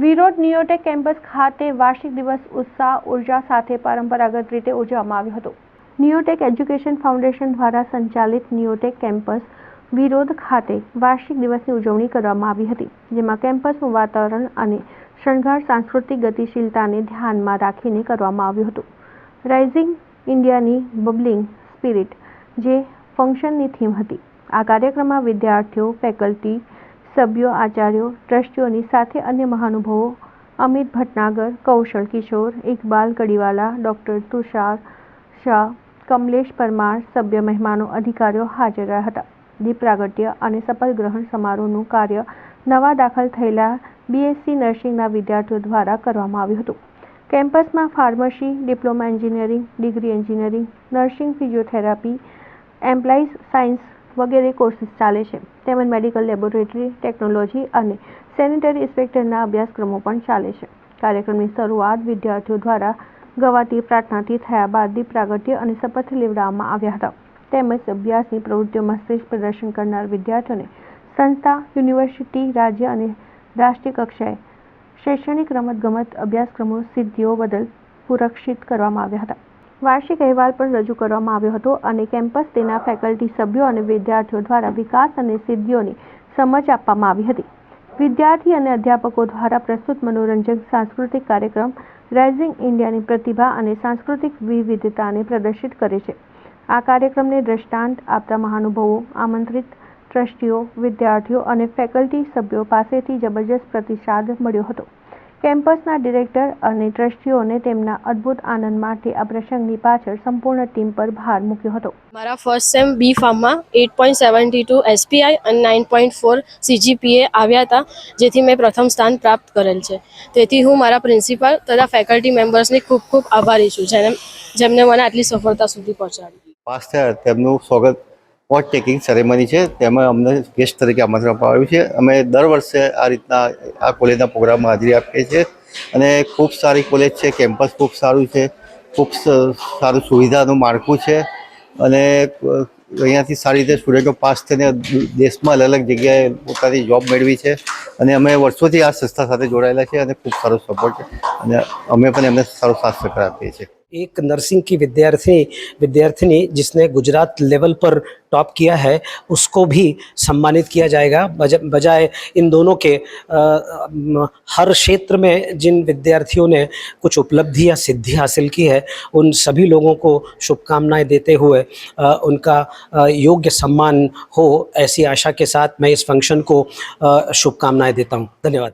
વિરોધ નિયોટેક કેમ્પસ ખાતે વાર્ષિક દિવસ ઉત્સાહ ઉર્જા સાથે પરંપરાગત રીતે ઉજવવામાં આવ્યો હતો। નિયોટેક એજ્યુકેશન ફાઉન્ડેશન દ્વારા સંચાલિત નિયોટેક કેમ્પસ વિરોધ ખાતે વાર્ષિક દિવસની ઉજવણી કરવામાં આવી હતી, જેમાં કેમ્પસનું વાતાવરણ અને શણગાર સાંસ્કૃતિક ગતિશીલતાને ધ્યાનમાં રાખીને કરવામાં આવ્યું હતું। રાઇઝિંગ ઇન્ડિયાની બબલિંગ સ્પિરિટ જે ફંક્શનની થીમ હતી। આ કાર્યક્રમમાં વિદ્યાર્થીઓ, ફેકલ્ટી સભ્યો, આચાર્યો, ટ્રસ્ટીઓની સાથે અન્ય મહાનુભાવો અમિત ભટનાગર, કૌશલ કિશોર, ઇકબાલ કડીવાલા, ડોક્ટર તુષાર શાહ, કમલેશ પરમાર, સભ્ય મહેમાનો, અધિકારીઓ હાજર રહ્યા હતા। દીપ પ્રાગટ્ય અને શપથ ગ્રહણ સમારોહનું કાર્ય નવા દાખલ થયેલા BSc નર્સિંગના વિદ્યાર્થીઓ દ્વારા કરવામાં આવ્યું હતું। કેમ્પસમાં pharmacy, diploma engineering, degree engineering, nursing, physiotherapy, એમ્પ્લાઇઝ સાયન્સ વગેરે કોર્સીસ ચાલે છે, તેમજ મેડિકલ લેબોરેટરી ટેકનોલોજી અને સેનિટરી ઇન્સ્પેક્ટરના અભ્યાસક્રમો પણ ચાલે છે। કાર્યક્રમની શરૂઆત વિદ્યાર્થીઓ દ્વારા ગવાતી પ્રાર્થનાથી થયા બાદ દીપ પ્રાગટ્ય અને શપથ લેવડાવવામાં આવ્યા હતા, તેમજ અભ્યાસની પ્રવૃત્તિઓમાં શ્રેષ્ઠ પ્રદર્શન કરનાર વિદ્યાર્થીઓને સંસ્થા, યુનિવર્સિટી, રાજ્ય અને રાષ્ટ્રીય કક્ષાએ શૈક્ષણિક, રમતગમત અભ્યાસક્રમો સિદ્ધિઓ બદલ પુરસ્કૃત કરવામાં આવ્યા હતા। વાર્ષિક અહેવાલ પણ રજૂ કરવામાં આવ્યો હતો અને કેમ્પસ, તેના ફેકલ્ટી સભ્યો અને વિદ્યાર્થીઓ દ્વારા વિકાસ અને સિદ્ધિઓની સમજ આપવામાં આવી હતી। વિદ્યાર્થી અને અધ્યાપકો દ્વારા પ્રસ્તુત મનોરંજક સાંસ્કૃતિક કાર્યક્રમ રાઇઝિંગ ઇન્ડિયાની પ્રતિભા અને સાંસ્કૃતિક વિવિધતાને પ્રદર્શિત કરે છે। આ કાર્યક્રમને દ્રષ્ટાંત આપતા મહાનુભાવો, આમંત્રિત ટ્રસ્ટીઓ, વિદ્યાર્થીઓ અને ફેકલ્ટી સભ્યો પાસેથી જબરજસ્ત પ્રતિસાદ મળ્યો હતો। કેમ્પસના ડિરેક્ટર અને ટ્રસ્ટીઓને તેમના અદ્ભુત આનંદ માટે આ પ્રસંગની પાછળ સંપૂર્ણ ટીમ પર ભાર મૂક્યો હતો। મારા ફર્સ્ટ સેમ બી ફાર્મમાં 8.72 SPI અને 9.4 CGPA આવ્યા હતા, જેથી મેં પ્રથમ સ્થાન પ્રાપ્ત કરેલ છે। તેથી હું મારા પ્રિન્સિપાલ તથા ફેકલ્ટી મેમ્બર્સની ખૂબ ખૂબ આભારી છું, જેમને મને આટલી સફળતા સુધી પહોંચાડી। પાસ થયા તેમનું સ્વાગત પોટ ટેકિંગ સેરેમની છે, તેમાં અમને ગેસ્ટ તરીકે આમંત્રણ આપવામાં આવ્યું છે। અમે દર વર્ષે આ રીતના આ કોલેજના પ્રોગ્રામમાં હાજરી આપીએ છીએ અને ખૂબ સારી કોલેજ છે। કેમ્પસ ખૂબ સારું છે, ખૂબ સારું સુવિધાનું માળખું છે અને અહીંયાથી સારી રીતે સ્ટુડન્ટો પાસ થઈને દેશમાં અલગ અલગ જગ્યાએ પોતાની જોબ મેળવી છે અને અમે વર્ષોથી આ સંસ્થા સાથે જોડાયેલા છે અને ખૂબ સારો સપોર્ટ છે અને અમે પણ એમને સારો સાથ સહકાર આપીએ છીએ। एक नर्सिंग की विद्यार्थिनी जिसने गुजरात लेवल पर टॉप किया है, उसको भी सम्मानित किया जाएगा। बजाय इन दोनों के हर क्षेत्र में जिन विद्यार्थियों ने कुछ उपलब्धि या सिद्धि हासिल की है, उन सभी लोगों को शुभकामनाएं देते हुए उनका योग्य सम्मान हो, ऐसी आशा के साथ मैं इस फंक्शन को शुभकामनाएं देता हूं। धन्यवाद।